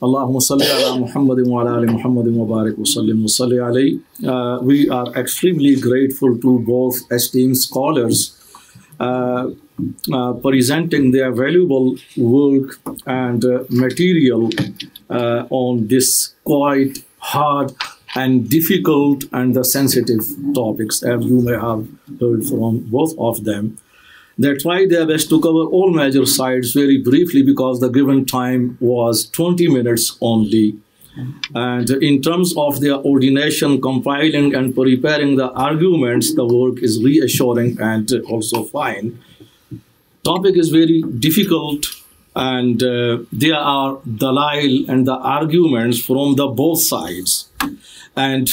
Allahumma salli ala Muhammadin wa ala ali Muhammadin wa barik wa sallim wa salli alayhi. We are extremely grateful to both esteemed scholars presenting their valuable work and material on this quite hard and difficult and the sensitive topics, as you may have heard from both of them. They tried their best to cover all major sides very briefly because the given time was 20 minutes only. And in terms of their ordination, compiling and preparing the arguments, the work is reassuring and also fine. Topic is very difficult, and there are dalail and the arguments from the both sides. And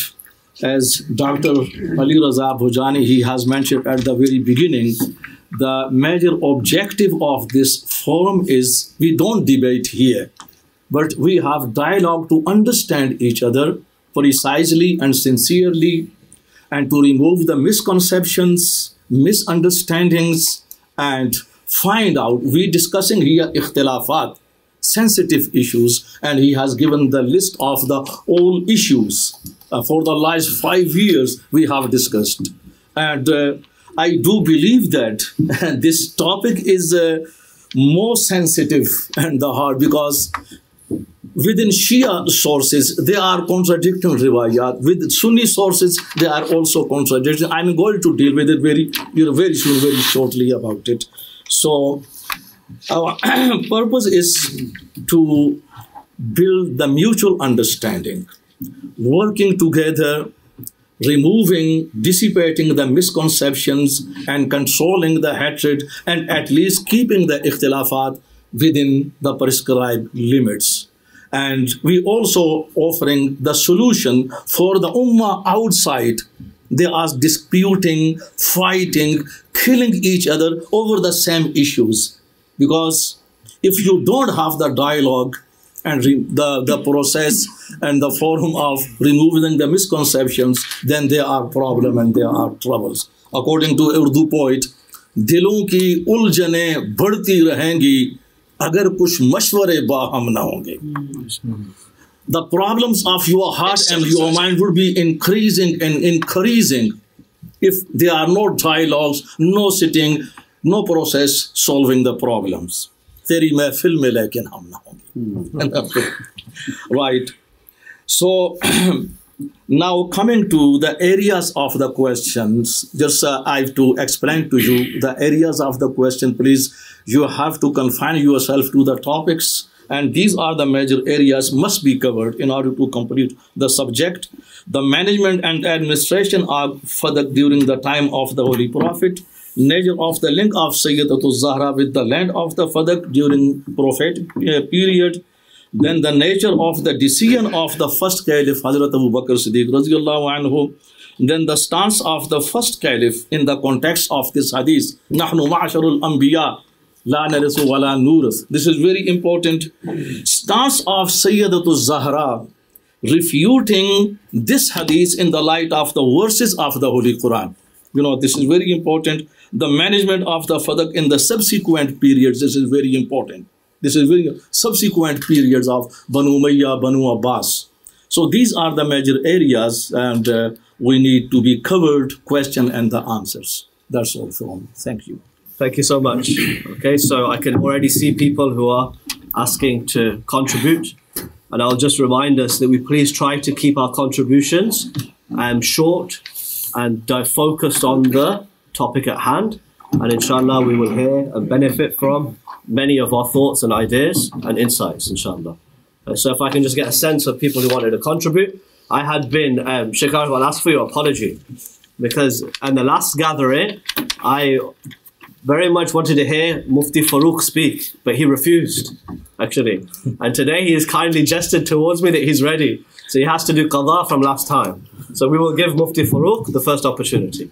as Dr. Ali Raza Bhojani, he has mentioned at the very beginning, the major objective of this forum is we don't debate here, but we have dialogue to understand each other precisely and sincerely, and to remove the misconceptions, misunderstandings, and find out. We discussing here ikhtilafat, sensitive issues, and he has given the list of the all issues for the last 5 years we have discussed. And I do believe that this topic is more sensitive and the hard, because within Shia sources, they are contradicting riwayat. With Sunni sources, they are also contradicting. I'm going to deal with it very soon, very shortly about it. So our purpose is to build the mutual understanding, working together, removing, dissipating the misconceptions and controlling the hatred, and at least keeping the ikhtilafat within the prescribed limits. And we also offering the solution for the ummah outside. They are disputing, fighting, killing each other over the same issues. Because if you don't have the dialogue and the process and the forum of removing the misconceptions, then there are problems and there are troubles. According to Urdu poet, dilon ki uljane badhti rahengi agar kuch mashware baham na honge. The problems of your heart and your mind will be increasing and increasing if there are no dialogues, no sitting, no process solving the problems. Teri mehfil mein lekin hum na honge. Right. So now coming to the areas of the questions, just I have to explain to you the areas of the question. Please, you have to confine yourself to the topics, and these are the major areas must be covered in order to complete the subject. The management and administration of Fadak during the time of the Holy Prophet, nature of the link of Sayyidatul Zahra with the land of the Fadak during prophetic period, then the nature of the decision of the first caliph, Hazrat Abu Bakr Siddiq radiyallahu anhu, then the stance of the first caliph in the context of this hadith, Nahnu ma'asharul anbiya, la narisu wa la nurith. This is very important. Stance of Sayyidatul Zahra, refuting this hadith in the light of the verses of the Holy Quran. You know, this is very important. The management of the Fadak in the subsequent periods, this is very important. This is very subsequent periods of Banu Umayyah, Banu Abbas. So these are the major areas, and we need to be covered, question and the answers. That's all from me. Thank you. Thank you so much. Okay, so I can already see people who are asking to contribute. And I'll just remind us that we please try to keep our contributions short and focused on the topic at hand. And inshallah, we will hear and benefit from many of our thoughts and ideas and insights, inshallah. So if I can just get a sense of people who wanted to contribute. I had been, Sheikh Arif, I'll ask for your apology, because in the last gathering, I very much wanted to hear Mufti Farooq speak, but he refused, actually. And today he has kindly gestured towards me that he's ready. So he has to do qadha from last time. So we will give Mufti Farooq the first opportunity.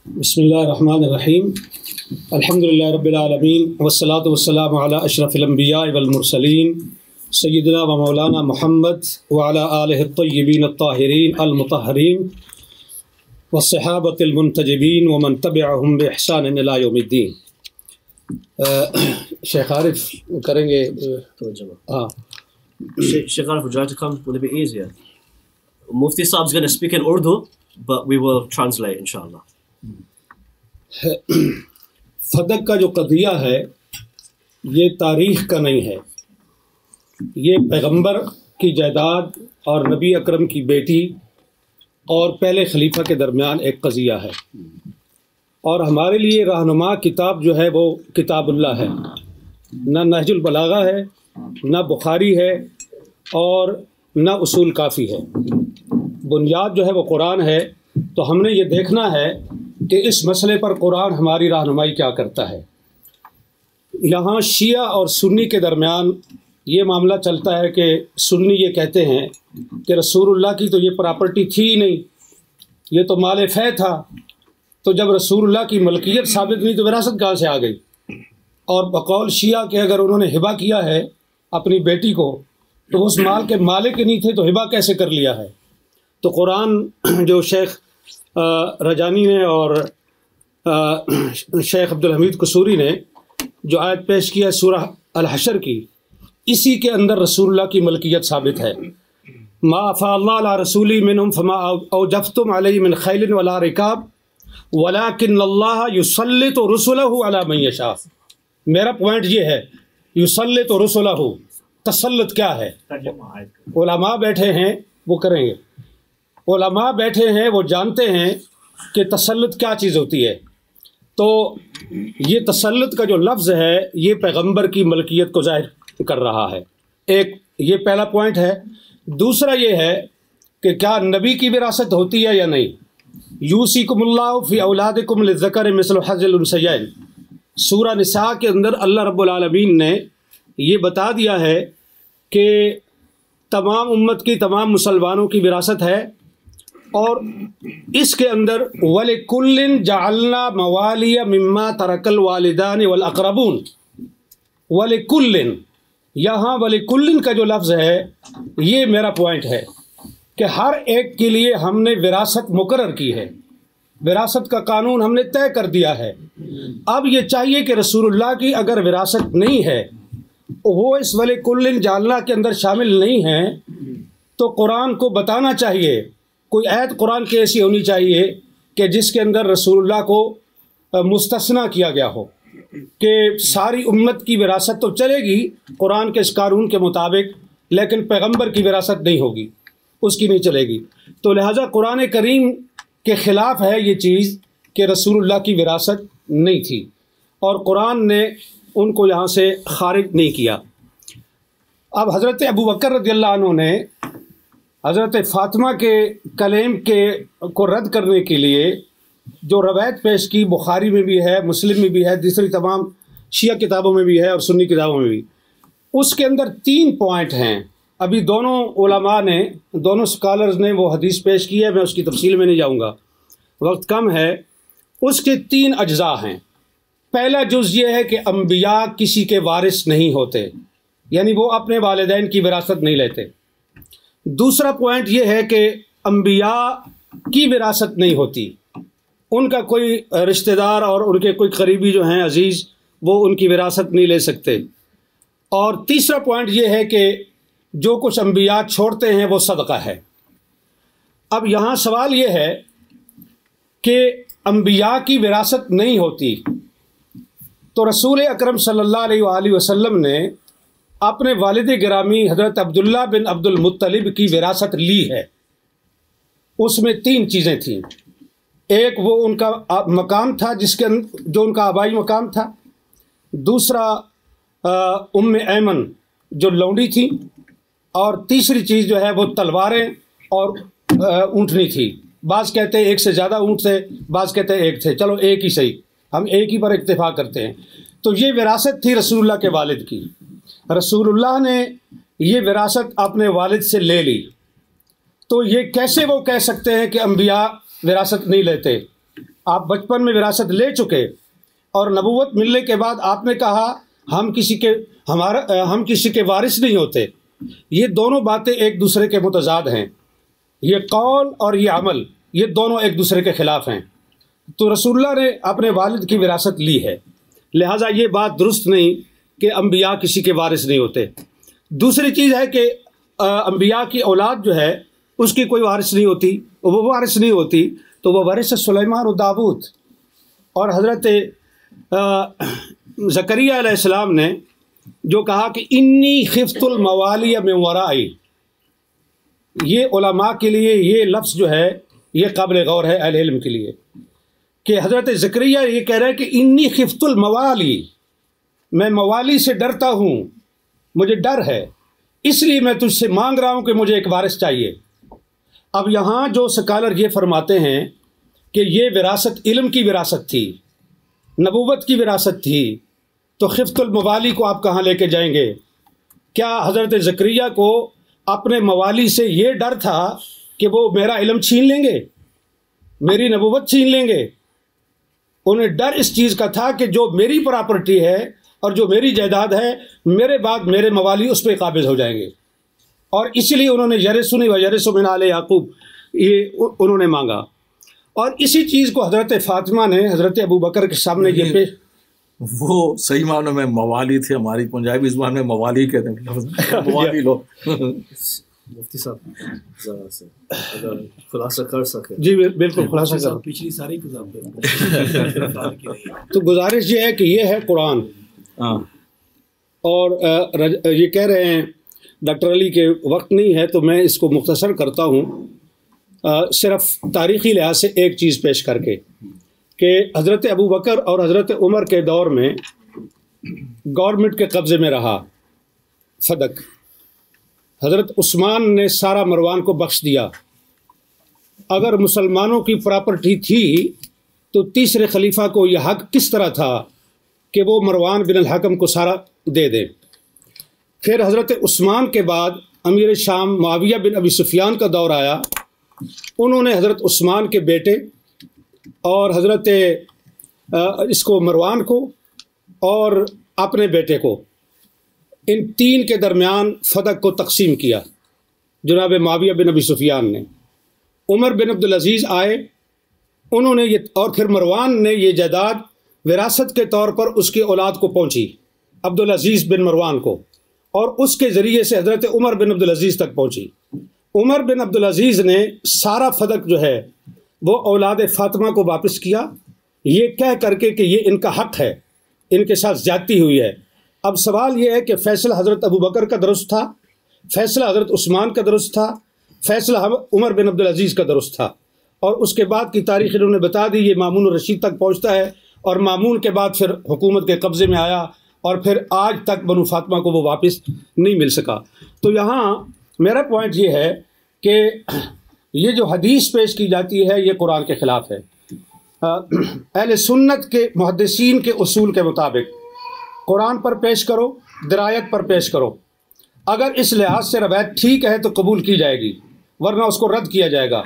Bismillah ar-Rahman ar-Rahim. Alhamdulillah Rabbil Alameen. Wassalatu wassalamu ala ashrafil anbiya wal mursaleen. Sayyidina wa Maulana Muhammad wa ala alihi at-tayyibin at-tahirin al-mutahharin. والصحابة المنتجبين ومن تبعهم بإحسان إلى يوم الدين. शेख आरिफ करेंगे Sheikh Arif, would you like to come? Will it be easier? Mufti Saab's going to speak in Urdu, but we will translate, inshallah. فدق کا جو قضیہ ہے یہ تاریخ کا نہیں ہے، یہ پیغمبر کی جائیداد اور نبی اکرم کی بیٹی اور پہلے خلیفہ کے درمیان ایک قضیہ ہے، اور ہمارے لیے رہنما کتاب جو ہے وہ کتاب اللہ ہے، نہ نہج البلاغہ ہے، نہ بخاری ہے، اور نہ اصول کافی ہے۔ بنیاد جو ہے وہ قرآن ہے، تو ہم نے یہ دیکھنا ہے کہ اس مسئلے پر قرآن ہماری رہنمائی کیا کرتا ہے۔ یہاں شیعہ اور سنی کے درمیان یہ معاملہ چلتا ہے کہ سنی یہ کہتے ہیں کہ رسول اللہ کی تو یہ پراپرٹی تھی ہی نہیں، یہ تو مال فے تھا، تو جب رسول اللہ کی ملکیت ثابت نہیں تو وراثت کہاں سے آ گئی؟ اور بقول شیعہ کہ اگر انہوں نے ہبہ کیا ہے اپنی بیٹی کو تو اس مال کے مالک نہیں تھے تو ہبہ کیسے کر لیا ہے؟ تو قرآن جو شیخ رجانی نے اور شیخ عبدالحمید قصوری نے جو آیت پیش کی ہے سورہ الحشر کی، اسی کے اندر رسول اللہ کی ملکیت ثابت ہے۔ ما افاء اللہ علی رسولی منہم فما اوجفتم علیہ من خیل ولا رکاب ولکن اللہ یسلط رسلہ علی من یشاء۔ میرا پوائنٹ یہ ہے، یسلط رسلہ، تسلط کیا ہے؟ علماء بیٹھے ہیں وہ کریں گے، علماء بیٹھے ہیں وہ جانتے ہیں کہ تسلط کیا چیز ہوتی ہے۔ تو یہ تسلط کا جو لفظ ہے یہ پیغمبر کی ملکیت کو ظاہر کر رہا ہے۔ ایک یہ پہلا پوائنٹ ہے۔ دوسرا یہ ہے کہ کیا نبی کی وراثت ہوتی ہے یا نہیں؟ یوصیکم اللہ فی اولادکم للذکر مثل حظ الانثیین، سورہ نساء کے اندر اللہ رب العالمین نے یہ بتا دیا ہے کہ تمام امت کی، تمام مسلمانوں کی وراثت ہے، اور اس کے اندر وَلِكُلٍ جَعَلْنَا مَوَالِيَ مِمَّا تَرَكَ الْوَالِدَانِ وَالْأَقْرَبُونَ۔ وَلِكُلٍ، یہاں وَلِكُلٍ کا جو لفظ ہے یہ میرا پوائنٹ ہے کہ ہر ایک کے لیے ہم نے وراثت مقرر کی ہے، وراثت کا قانون ہم نے طے کر دیا ہے۔ اب یہ چاہیے کہ رسول اللہ کی اگر وراثت نہیں ہے، وہ اس وَلِكُلٍ جَعَلْنَا کے اندر شامل نہیں ہیں، تو قرآن کو بتانا چاہیے، کوئی آیت قرآن کی ایسی ہونی چاہیے کہ جس کے اندر رسول اللہ کو مستثنیٰ کیا گیا ہو کہ ساری امت کی وراثت تو چلے گی قرآن کے اس قانون کے مطابق، لیکن پیغمبر کی وراثت نہیں ہوگی، اس کی نہیں چلے گی۔ تو لہٰذا قرآن کریم کے خلاف ہے یہ چیز کہ رسول اللہ کی وراثت نہیں تھی، اور قرآن نے ان کو یہاں سے خارج نہیں کیا۔ اب حضرت ابو بکر رضی اللہ عنہ نے حضرت فاطمہ کے کلیم کو رد کرنے کے لیے جو روایت پیش کی، بخاری میں بھی ہے، مسلم میں بھی ہے، دوسری تمام شیعہ کتابوں میں بھی ہے اور سنی کتابوں میں بھی، اس کے اندر 3 پوائنٹ ہیں۔ ابھی دونوں علماء نے، دونوں اسکالرز نے وہ حدیث پیش کی ہے، میں اس کی تفصیل میں نہیں جاؤں گا، وقت کم ہے۔ اس کے 3 اجزاء ہیں۔ پہلا جز یہ ہے کہ انبیاء کسی کے وارث نہیں ہوتے، یعنی وہ اپنے والدین کی وراثت نہیں لیتے۔ دوسرا پوائنٹ یہ ہے کہ انبیاء کی وراثت نہیں ہوتی، ان کا کوئی رشتہ دار اور ان کے کوئی قریبی جو ہیں عزیز، وہ ان کی وراثت نہیں لے سکتے۔ اور تیسرا پوائنٹ یہ ہے کہ جو کچھ انبیاء چھوڑتے ہیں وہ صدقہ ہے۔ اب یہاں سوال یہ ہے کہ انبیاء کی وراثت نہیں ہوتی، تو رسول اکرم صلی اللہ علیہ وآلہ وسلم نے اپنے والد گرامی حضرت عبداللہ بن عبد المطلب کی وراثت لی ہے۔ اس میں 3 چیزیں تھیں۔ ایک وہ ان کا مقام تھا جو ان کا آبائی مقام تھا، دوسرا ام ایمن جو لونڈی تھی، اور تیسری چیز جو ہے وہ تلواریں اور اونٹنی تھی۔ بعض کہتے ہیں 1 سے زیادہ اونٹ تھے، بعض کہتے ہیں 1 تھے، چلو ایک ہی صحیح، ہم ایک ہی پر اکتفا کرتے ہیں۔ تو یہ وراثت تھی رسول اللہ کے والد کی۔ رسول اللہ نے یہ وراثت اپنے والد سے لے لی، تو یہ کیسے وہ کہہ سکتے ہیں کہ انبیاء وراثت نہیں لیتے؟ آپ بچپن میں وراثت لے چکے، اور نبوت ملنے کے بعد آپ نے کہا ہم کسی کے وارث نہیں ہوتے۔ یہ دونوں باتیں ایک دوسرے کے متضاد ہیں، یہ قول اور یہ عمل، یہ دونوں ایک دوسرے کے خلاف ہیں۔ تو رسول اللہ نے اپنے والد کی وراثت لی ہے، لہٰذا یہ بات درست نہیں کہ انبیاء کسی کے وارث نہیں ہوتے۔ دوسری چیز ہے کہ انبیاء کی اولاد جو ہے اس کی کوئی وارث نہیں ہوتی، وہ وارث نہیں ہوتی، تو وہ وارث سلیمان و داؤد. اور حضرت زکریا علیہ السلام نے جو کہا کہ انی خفت الموالی من ورائی، یہ علماء کے لیے یہ لفظ جو ہے یہ قابل غور ہے اہل علم کے لیے، کہ حضرت زکریا یہ کہہ رہے ہیں کہ انی خفت الموالی، میں موالی سے ڈرتا ہوں، مجھے ڈر ہے، اس لیے میں تجھ سے مانگ رہا ہوں کہ مجھے ایک وارث چاہیے. اب یہاں جو سکالر یہ فرماتے ہیں کہ یہ وراثت علم کی وراثت تھی، نبوت کی وراثت تھی، تو خفت الموالی کو آپ کہاں لے کے جائیں گے؟ کیا حضرت زکریا کو اپنے موالی سے یہ ڈر تھا کہ وہ میرا علم چھین لیں گے، میری نبوت چھین لیں گے؟ انہیں ڈر اس چیز کا تھا کہ جو میری پراپرٹی ہے اور جو میری جائیداد ہے، میرے بعد میرے موالی اس پہ قابض ہو جائیں گے، اور اس لیے انہوں نے یرثنی و یرث من آل یعقوب یہ انہوں نے مانگا. اور اسی چیز کو حضرت فاطمہ نے حضرت ابو بکر کے سامنے یہ پیش، وہ صحیح معنوں میں موالی تھے، ہماری پنجابی زبان میں موالی کہتے ہیں، موالی لو. مفتی صاحب ذرا سے اگر خلاصہ کر سکے. جی بالکل خلاصہ کر. پچھلی ساری کتاب تو گزارش یہ ہے کہ یہ ہے قرآن، اور یہ کہہ رہے ہیں ڈاکٹر علی کے وقت نہیں ہے تو میں اس کو مختصر کرتا ہوں، صرف تاریخی لحاظ سے ایک چیز پیش کر کے، کہ حضرت ابو بکر اور حضرت عمر کے دور میں گورنمنٹ کے قبضے میں رہا فدق. حضرت عثمان نے سارا مروان کو بخش دیا. اگر مسلمانوں کی پراپرٹی تھی تو تیسرے خلیفہ کو یہ حق کس طرح تھا کہ وہ مروان بن الحکم کو سارا دے دیں؟ پھر حضرت عثمان کے بعد امیر شام معاویہ بن ابی سفیان کا دور آیا. انہوں نے حضرت عثمان کے بیٹے اور حضرت اس کو مروان کو اور اپنے بیٹے کو، ان تین کے درمیان فدق کو تقسیم کیا جناب معاویہ بن ابی سفیان نے. عمر بن عبدالعزیز آئے، انہوں نے یہ، اور پھر مروان نے یہ جائیداد وراثت کے طور پر اس کی اولاد کو پہنچی، عبدالعزیز بن مروان کو، اور اس کے ذریعے سے حضرت عمر بن عبدالعزیز تک پہنچی. عمر بن عبدالعزیز نے سارا فدق جو ہے وہ اولاد فاطمہ کو واپس کیا، یہ کہہ کر کے کہ یہ ان کا حق ہے، ان کے ساتھ زیادتی ہوئی ہے. اب سوال یہ ہے کہ فیصلہ حضرت ابو بکر کا درست تھا، فیصلہ حضرت عثمان کا درست تھا، فیصلہ عمر بن عبدالعزیز کا درست تھا، اور اس کے بعد کی تاریخ انہوں نے بتا دی. یہ مامون الرشید تک پہنچتا ہے، اور مامون کے بعد پھر حکومت کے قبضے میں آیا، اور پھر آج تک بنو فاطمہ کو وہ واپس نہیں مل سکا. تو یہاں میرا پوائنٹ یہ ہے کہ یہ جو حدیث پیش کی جاتی ہے یہ قرآن کے خلاف ہے. اہل سنت کے محدثین کے اصول کے مطابق قرآن پر پیش کرو، درایت پر پیش کرو. اگر اس لحاظ سے روایت ٹھیک ہے تو قبول کی جائے گی، ورنہ اس کو رد کیا جائے گا.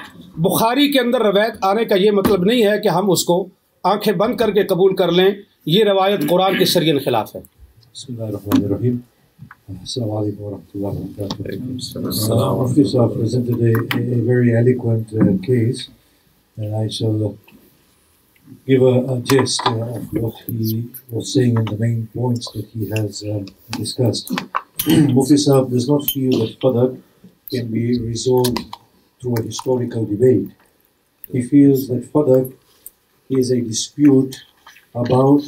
بخاری کے اندر روایت آنے کا یہ مطلب نہیں ہے کہ ہم اس کو آنکھیں بند کر کے قبول کر لیں. یہ روایت قرآن کے شرعین خلاف ہے. بسم اللہ الرحمن الرحیم. السلام علیکم ورحمۃ اللہ وبرکاتہ. Mufti Sahab presented a very eloquent case, and I shall give a gist of what he was saying and the main points that he has discussed. Mufti Sahab does not feel that Fadaq can be resolved through a historical debate. He feels that Fadaq is a dispute about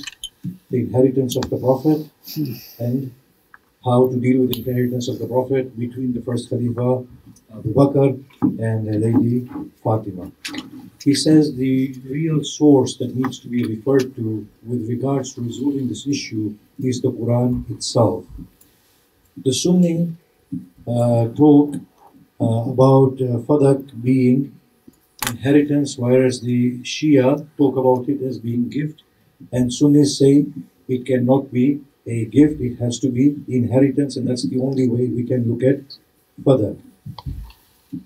the inheritance of the Prophet and how to deal with the inheritance of the Prophet between the first Khalifa Abu Bakr and Lady Fatima. He says the real source that needs to be referred to with regards to resolving this issue is the Quran itself. The Sunni talk about Fadaq being inheritance, whereas the Shia talk about it as being gift, and Sunnis say it cannot be a gift, it has to be inheritance, and that's the only way we can look at Fadaq.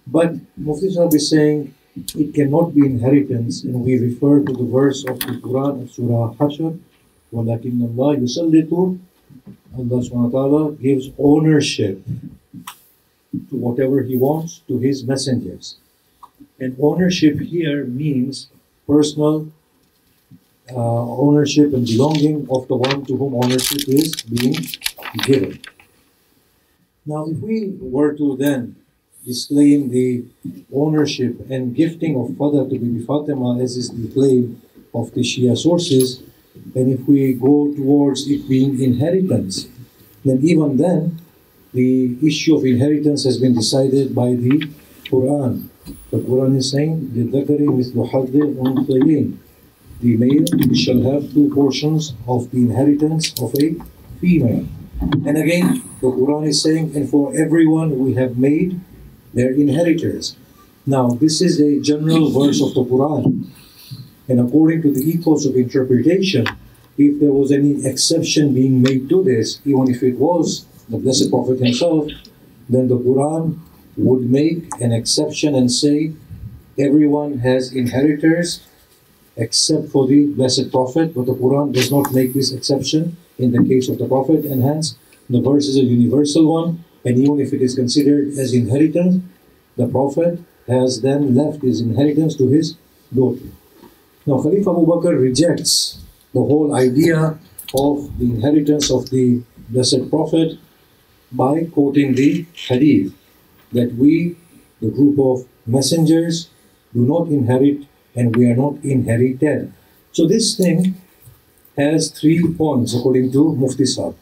But Mufti Sahab is saying it cannot be inheritance, and we refer to the verse of the Quran of Surah Hashr, وَلَكِنَّ اللَّهَ يُسَلِّطُ, Allah subhanahu wa ta'ala gives ownership to whatever He wants to His messengers. And ownership here means personal ownership and belonging of the one to whom ownership is being given. Now, if we were to then disclaim the ownership and gifting of Fadl to Bibi Fatima, as is the claim of the Shia sources, and if we go towards it being inheritance, then even then, the issue of inheritance has been decided by the Quran. The Quran is saying, لِلذَّكَرِ مِثْلُ حَظِّ الْأُنثَيَيْنِ. The male shall have two portions of the inheritance of a female. And again, the Quran is saying, and for everyone we have made their inheritors. Now, this is a general verse of the Quran. And according to the ethos of interpretation, if there was any exception being made to this, even if it was the Blessed Prophet himself, then the Quran would make an exception and say, everyone has inheritors except for the Blessed Prophet, but the Quran does not make this exception in the case of the Prophet, and hence the verse is a universal one, and even if it is considered as inheritance, the Prophet has then left his inheritance to his daughter. Now, Khalifa Abu Bakr rejects the whole idea of the inheritance of the Blessed Prophet by quoting the hadith that we, the group of messengers, do not inherit and we are not inherited. So this thing has 3 points according to Mufti Sahib.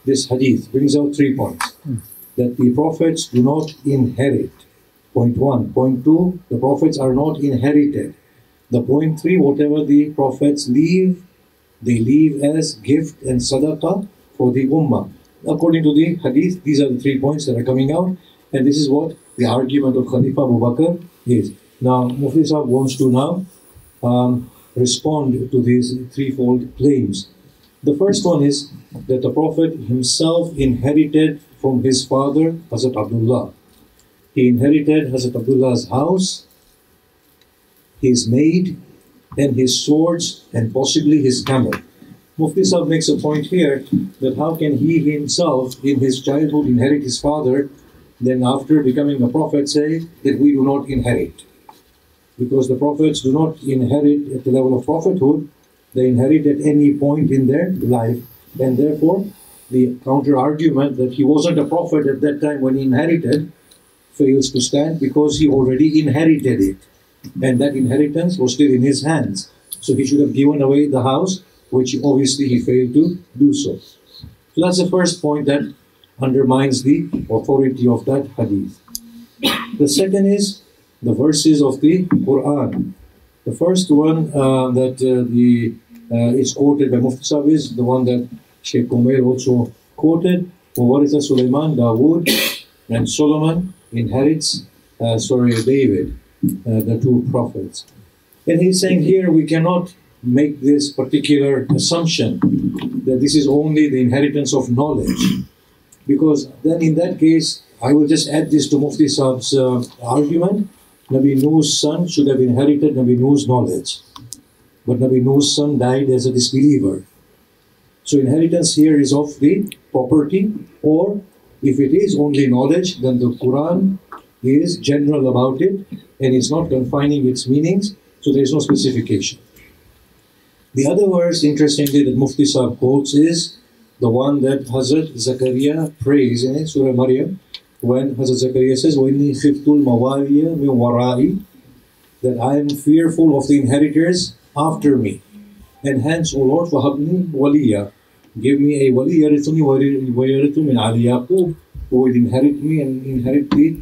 This hadith brings out 3 points. That the prophets do not inherit. Point 1. Point 2, the prophets are not inherited. The point 3, whatever the prophets leave, they leave as gift and sadaqah for the ummah. According to the hadith, these are the 3 points that are coming out, and this is what the argument of Khalifa Abu Bakr is. Now, Mufti Sahib wants to now respond to these threefold claims. The first one is that the Prophet himself inherited from his father, Hazrat Abdullah. He inherited Hazrat Abdullah's house, his maid, and his swords, and possibly his camel. Mufti Sahib makes a point here that how can he himself in his childhood inherit his father, then after becoming a prophet say that we do not inherit. Because the prophets do not inherit at the level of prophethood, they inherit at any point in their life, and therefore the counter-argument that he wasn't a prophet at that time when he inherited fails to stand because he already inherited it, and that inheritance was still in his hands. So he should have given away the house, which obviously he failed to do so. So that's the first point that undermines the authority of that hadith. The second is the verses of the Quran. The first one that is quoted by Mufti Sahib is the one that Sheikh Umair also quoted. وَوَرِثَ Sulaiman, Dawood, and Solomon inherits David, the two prophets. And he's saying here we cannot make this particular assumption that this is only the inheritance of knowledge, because then in that case I will just add this to Mufti Sahib's argument. Nabi Nuh's son should have inherited Nabi Nuh's knowledge, but Nabi Nuh's son died as a disbeliever. So inheritance here is of the property, or if it is only knowledge, then the Quran is general about it and is not confining its meanings, so there is no specification. The other verse, interestingly, that Mufti Sahib quotes is the one that Hazrat Zakaria prays in it, Surah Maryam, when Hazrat Zakaria says, وَإِنِّي خِفْتُ الْمَوَالِيَ مِنْ وَرَائِي, that I am fearful of the inheritors after me. And hence, O Lord, فَهَبْنِي وَلِيًّا, give me a wali, يَرِثُنِي وَيَرِثُ مِنْ عَلِي يَعْقُوبَ, who will inherit me and inherit the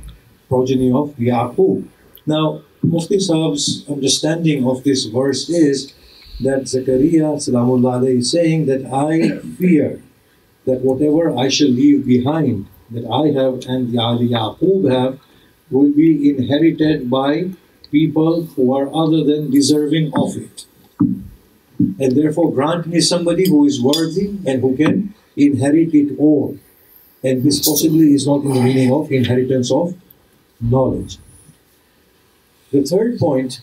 progeny of Ya'qub. Now, Mufti Sahib's understanding of this verse is that Zakaria Salamullah alayhi is saying that I fear that whatever I shall leave behind, that I have and the Ali Ya'qub have, will be inherited by people who are other than deserving of it. And therefore grant me somebody who is worthy and who can inherit it all. And this possibly is not in the meaning of inheritance of knowledge. The third point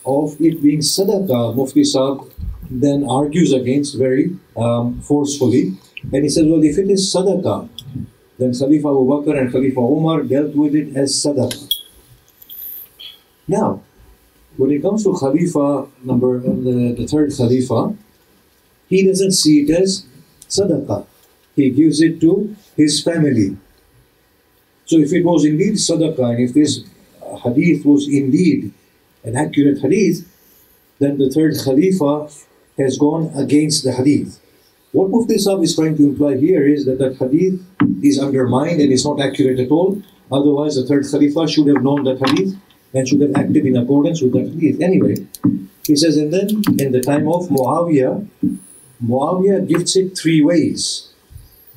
of it being sadaqah, Mufti Sahib then argues against very forcefully. And he says, well, if it is sadaqah, then Khalifa Abu Bakr and Khalifa Umar dealt with it as sadaqah. Now, when it comes to Khalifa, the third Khalifa, he doesn't see it as sadaqah. He gives it to his family. So if it was indeed sadaqah, and if this hadith was indeed an accurate hadith, then the third Khalifa has gone against the hadith. What Mufti Sahib is trying to imply here is that that hadith is undermined and is not accurate at all. Otherwise, the third Khalifa should have known that hadith and should have acted in accordance with that hadith. Anyway, he says, and then in the time of Muawiyah, Muawiyah gives it three ways.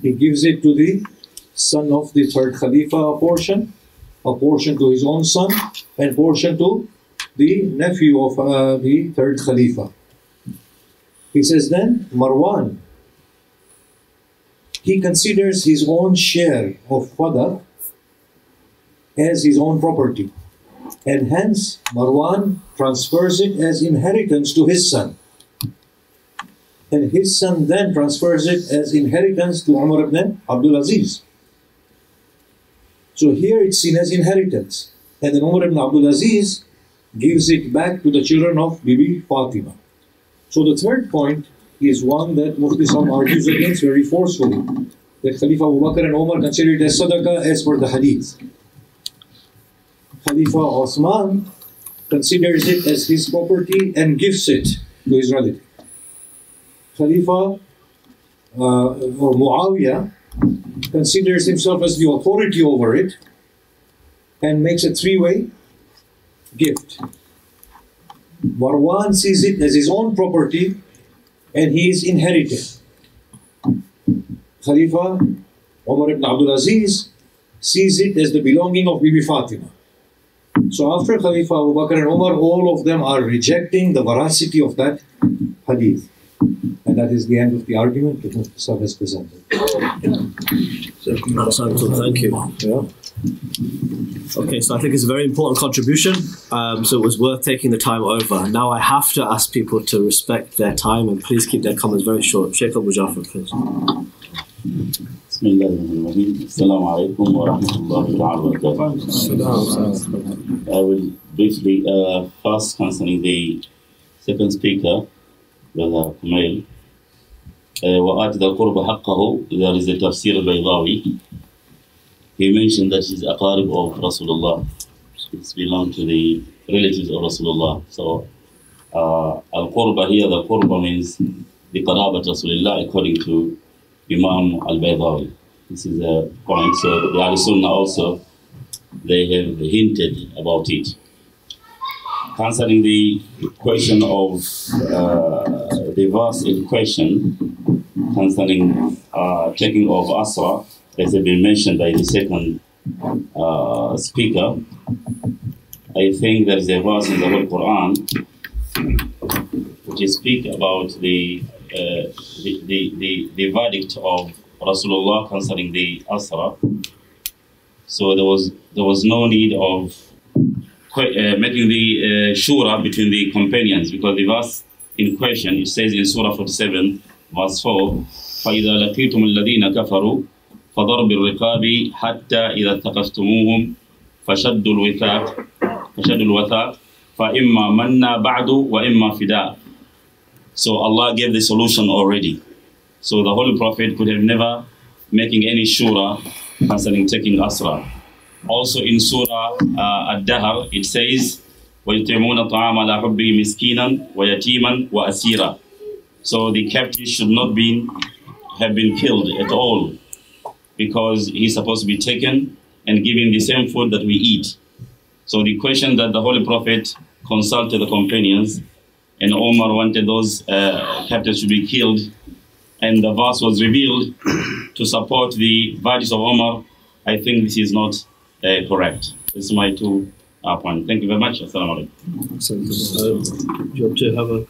He gives it to the son of the third Khalifa, a portion to his own son, and portion to the nephew of the third Khalifa. He says then, Marwan, he considers his own share of Fadaq as his own property. And hence, Marwan transfers it as inheritance to his son. And his son then transfers it as inheritance to Umar ibn Abdul Aziz. So here it's seen as inheritance. And then Umar ibn Abdul Aziz gives it back to the children of Bibi Fatima. So the third point is one that Mufti Sahib argues against very forcefully. That Khalifa Abu Bakr and Umar considered it as sadaqah as per the hadith. Khalifa Osman considers it as his property and gives it to his relative. Khalifa or Muawiyah considers himself as the authority over it and makes a three-way gift. Marwan sees it as his own property and he is inherited. Khalifa Umar ibn Abdul Aziz sees it as the belonging of Bibi Fatima. So after Khalifa Abu Bakr and Umar, all of them are rejecting the veracity of that hadith. And that is the end of the argument that Mufti Sahib has presented. Thank you. Yeah. Okay, so I think it's a very important contribution. So it was worth taking the time over. Now I have to ask people to respect their time and please keep their comments very short. Sheikh Abu Jafar, please. Bismillahirrahmanirrahim. Assalamu alaikum wa rahmatullahi wa barakatuh. I will briefly first concerning the second speaker, Brother Kumail. وَآتِ ذَا الْقُرْبَ حَقَّهُ. There is a Tafsir al-Baydawi. He mentioned that he's aqarib of Rasulullah. It's belong to the relatives of Rasulullah. So al-Qurba here, the Qurba means the Qarabat Rasulullah according to Imam al-Baydawi. This is a point. So the Ahl-Sunnah also, they have hinted about it. Concerning the question of the verse in question, concerning taking of Asra, as has been mentioned by the second speaker, I think there is a verse in the Holy Quran which speaks about the verdict of Rasulullah concerning the Asra. So there was no need of making the shura between the companions, because the verse in question, it says in Surah 47, verse 4, فَإِذَا لَقِيتُمُ الَّذِينَ كَفَرُوا فَضَرْبِ الرِّقَابِ حَتَّى إِذَا اتَّخَذْتُمُوهُمْ فَشَدُّوا الْوَثَاقَ فَإِمَّا مَنَّا بَعْدُ وَإِمَّا فِدَاءَ. So Allah gave the solution already. So the Holy Prophet could have never making any shura concerning taking Asra. Also in Surah Ad-Dahr, it says, وَيُطْعِمُونَ الطَّعَامَ عَلَى حُبِّهِ مِسْكِينًا وَيَتِيمًا وَأَسِيرًا. So the captive should not have been killed at all, because he's supposed to be taken and given the same food that we eat. So the question that the Holy Prophet consulted the companions, and Omar wanted those captives to be killed, and the verse was revealed to support the verdict of Omar, I think this is not correct. This is my two points. Thank you very much. Assalamu alaikum. Do you want to have a...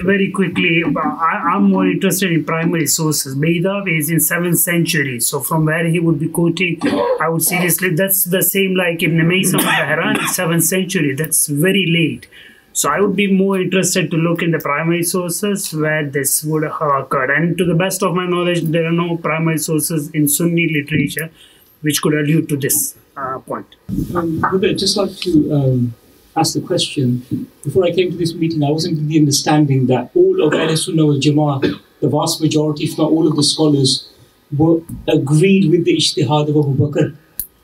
Very quickly, I'm more interested in primary sources. Baydawi is in 7th century, so from where he would be quoting, I would seriously, that's the same like Ibn Maysam al-Bahran, 7th century, that's very late. So I would be more interested to look in the primary sources where this would have occurred. And to the best of my knowledge, there are no primary sources in Sunni literature which could allude to this point. I'd just like to ask the question. Before I came to this meeting, I wasn't in the understanding that all of Ahl Sunnah wal Jama'ah, the vast majority, if not all of the scholars, were agreed with the ijtihad of Abu Bakr.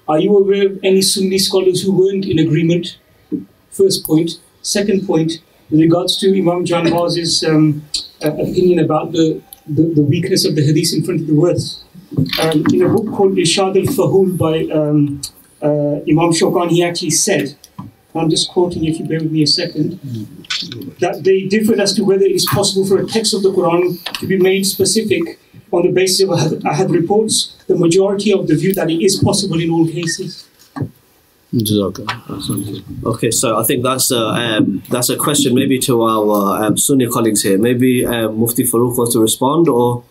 Are you aware of any Sunni scholars who weren't in agreement? First point. Second point, with regards to Imam Janbaz's opinion about the weakness of the hadith in front of the words. In a book called Irshad al-Fahul by Imam Shawkani, he actually said, I'm just quoting if you bear with me a second, that they differed as to whether it is possible for a text of the Quran to be made specific on the basis of ahad reports. The majority of the view that it is possible in all cases. Okay, so I think that's a question maybe to our Sunni colleagues here. Maybe Mufti Farooq wants to respond, or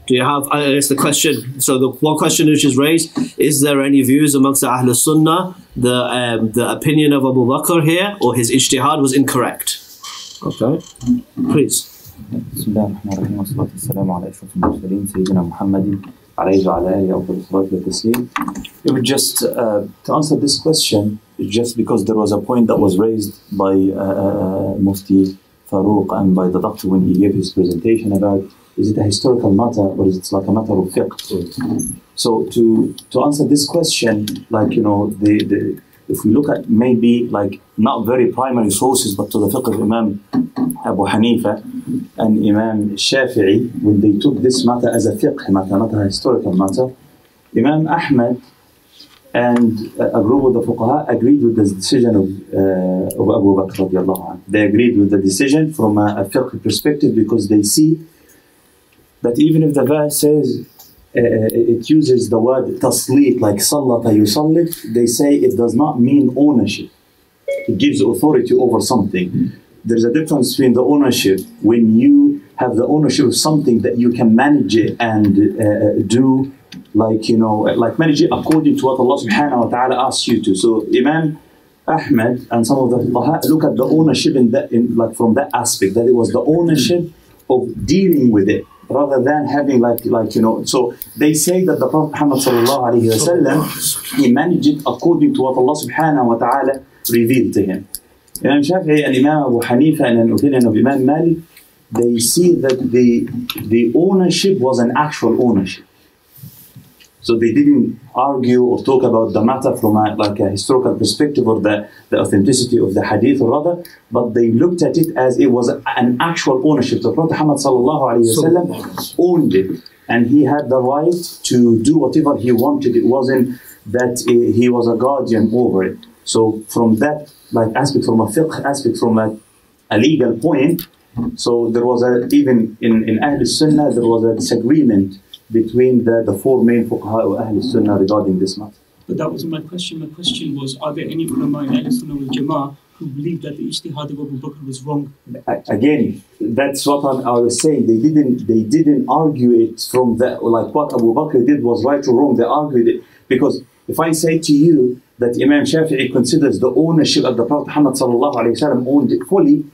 do you have? It's the question. So the one question which is raised: is there any views amongst the Ahlul Sunnah the opinion of Abu Bakr here, or his ijtihad was incorrect? Okay, please. بسم الله الرحمن الرحيم والصلاة والسلام على أشرف المرسلين سيدنا محمد عليه وعلى آله أفضل الصلاة والتسليم. It would just to answer this question, just because there was a point that was raised by Mufti Farooq and by the doctor when he gave his presentation about is it a historical matter or is it like a matter of fiqh? So to answer this question, like if we look at maybe like not very primary sources, but to the fiqh of Imam Abu Hanifa and Imam Shafi'i, when they took this matter as a fiqh matter, not a historical matter, Imam Ahmad and a group of the fuqaha agreed with the decision of Abu Bakr radiallahu anhu. They agreed with the decision from a fiqh perspective because they see that even if the verse says it uses the word taslit, like sallata yusallit, they say it does not mean ownership. It gives authority over something. There's a difference between the ownership when you have the ownership of something that you can manage it and do like manage it according to what Allah subhanahu wa ta'ala asks you to. So Imam Ahmad and some of the fuqaha look at the ownership from that aspect, that it was the ownership of dealing with it, rather than having so they say that the Prophet Muhammad sallallahu alayhi wa sallam, he managed it according to what Allah subhanahu wa ta'ala revealed to him. Imam Shafi'i and Imam Abu Hanifa and an opinion of Imam Malik, they see that the ownership was an actual ownership. So they didn't argue or talk about the matter from a historical perspective or the authenticity of the hadith or rather, but they looked at it as it was an actual ownership. The Prophet Muhammad sallallahu alayhi wa sallam owned it, and he had the right to do whatever he wanted. It wasn't that he was a guardian over it. So from that aspect, from a fiqh aspect, from a legal point, so there was even in Ahl Sunnah there was a disagreement between the four main fuqaha of Ahl Sunnah regarding this matter. But that wasn't my question. My question was, are there any ulama in Ahl Sunnah wal Jama'ah who believe that the ijtihad of Abu Bakr was wrong? Again, that's what I was saying. They didn't argue it from that, like what Abu Bakr did was right or wrong. They argued it because if I say to you that Imam Shafi'i considers the ownership of the Prophet Muhammad sallallahu alaihi wasallam owned it fully,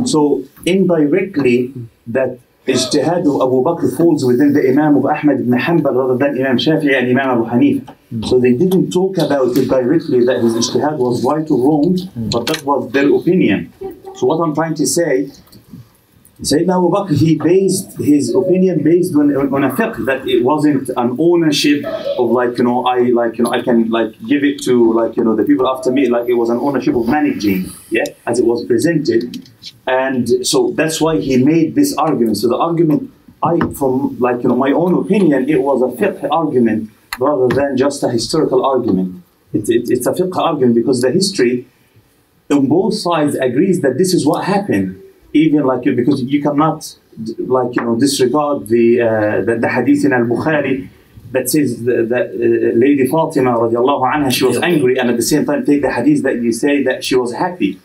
so indirectly that ijtihad of Abu Bakr falls within the Imam of Ahmad ibn Hanbal rather than Imam Shafi'i and Imam Abu Hanifa. So they didn't talk about it directly that his ijtihad was right or wrong, but that was their opinion. So what I'm trying to say, Sayyidina Abu Bakr, he based his opinion based on a fiqh, that it wasn't an ownership of I can give it to the people after me, like it was an ownership of managing, as it was presented. And so that's why he made this argument. So the argument, from my own opinion, it was a fiqh argument rather than just a historical argument. It's a fiqh argument because the history on both sides agrees that this is what happened. Even because you cannot disregard the hadith in al-Bukhari that says that Lady Fatima radiallahu anha, she was angry, and at the same time take the hadith that you say that she was happy.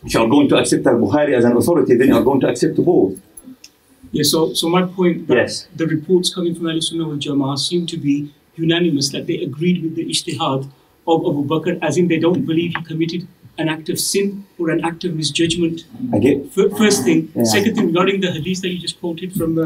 If you are going to accept al-Bukhari as an authority, then you are going to accept both. Yeah, so my point that yes, the reports coming from Ahl Sunnah wal Jama'ah seem to be unanimous, that they agreed with the ijtihad of Abu Bakr, as in they don't believe he committed an act of sin or an act of misjudgment. Again, first thing. Yeah. Second thing, regarding the hadith that you just quoted from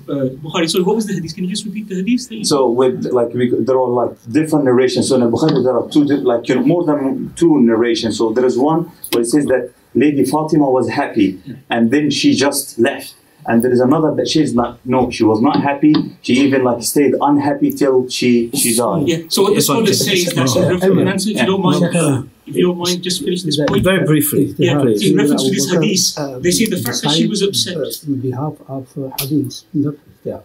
Bukhari. So what was the hadith? Can you just repeat the hadith that you so there are different narrations. So in Bukhari there are two, more than two narrations. So there is one where it says that Lady Fatima was happy and then she just left. And there is another that she's not, no, she was not happy. She even like stayed unhappy till she died. Yeah. So what the scholars say is that in answer, if you don't mind, just finish this point. Very briefly. Yeah. In reference to this hadith, they say the fact that she was upset. On behalf of hadith, not there.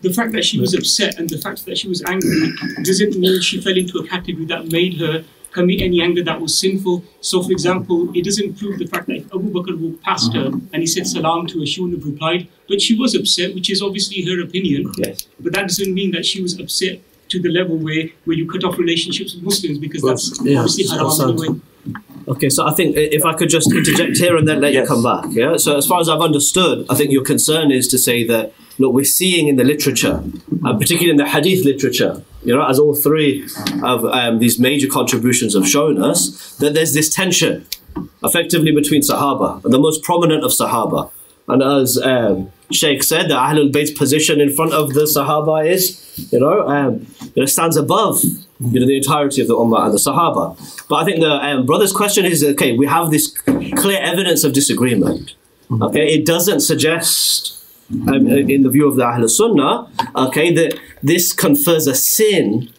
The fact that she was upset and the fact that she was angry doesn't mean she fell into a category that made her commit any anger that was sinful. So, for example, it doesn't prove the fact that if Abu Bakr walked past her and he said salam to her, she wouldn't have replied. But she was upset, which is obviously her opinion. Yes. But that doesn't mean that she was upset to the level where you cut off relationships with Muslims, because that's obviously haram anyway. Okay, so I think if I could just interject here and then let you come back. Yeah. So as far as I've understood, I think your concern is to say that, look, we're seeing in the literature, particularly in the hadith literature, as all three of these major contributions have shown us, that there's this tension, effectively, between Sahaba, and the most prominent of Sahaba. And as Sheikh said, the Ahlul Bayt's position in front of the Sahaba is, it stands above, the entirety of the Ummah and the Sahaba. But I think the brother's question is, okay, we have this clear evidence of disagreement. Okay, it doesn't suggest, in the view of the Ahlul Sunnah, okay, that this confers a sin,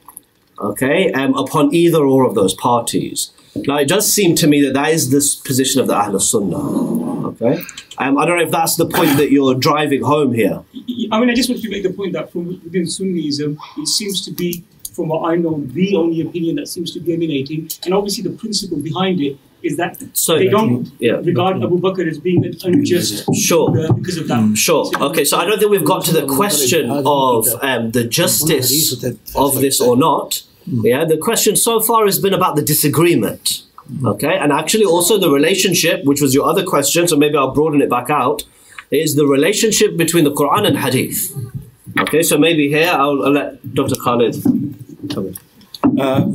okay, upon either or of those parties. Now, it does seem to me that that is the position of the Ahlul Sunnah, okay? I don't know if that's the point that you're driving home here. I mean, I just want to make the point that from within Sunnism, it seems to be, from what I know, the only opinion that seems to be emanating. And obviously the principle behind it is that they don't regard Abu Bakr as being unjust because of that. Sure. Okay, so I don't think we've got to the question of the justice of this or not. Yeah, the question so far has been about the disagreement. Okay, and actually also the relationship, which was your other question, so maybe I'll broaden it back out, is the relationship between the Quran and Hadith. Okay, so maybe here I'll let Dr. Khalid come in.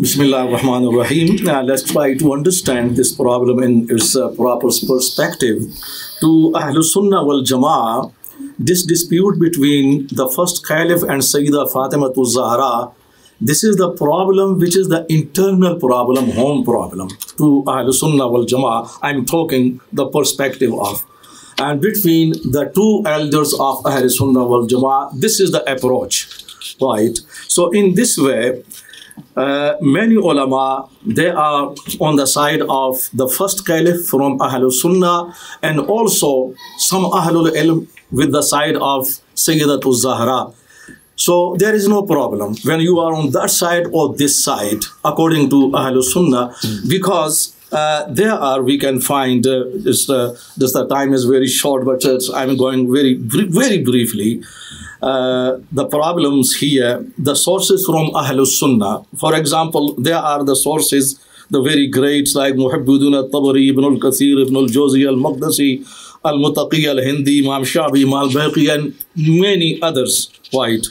Bismillah ar-Rahman ar-Rahim. Let's try to understand this problem in its proper perspective. To Ahlul Sunnah wal Jama'ah, this dispute between the first Caliph and Sayyidah Fatimatul Zahra, this is the problem which is the internal problem, home problem. To Ahlul Sunnah wal Jama'ah, I'm talking the perspective of. And between the two elders of Ahlul Sunnah wal Jama'ah, this is the approach, right? So in this way, many ulama, they are on the side of the first caliph from Ahlul Sunnah, and also some Ahlul Ilm with the side of Sayyidatul Zahra. So there is no problem when you are on that side or this side, according to Ahlul Sunnah, because we can find, the time is very short, but I'm going very briefly. The problems here, the sources from Ahlul Sunnah. For example, there are the sources, the very greats like Muhibbuddin al-Tabari, Ibn al-Kathir, Ibn al-Jawzi, al-Maqdisi, al-Mutaqi, al-Hindi, Imam Shabi, Imam al-Baqi, and many others, right?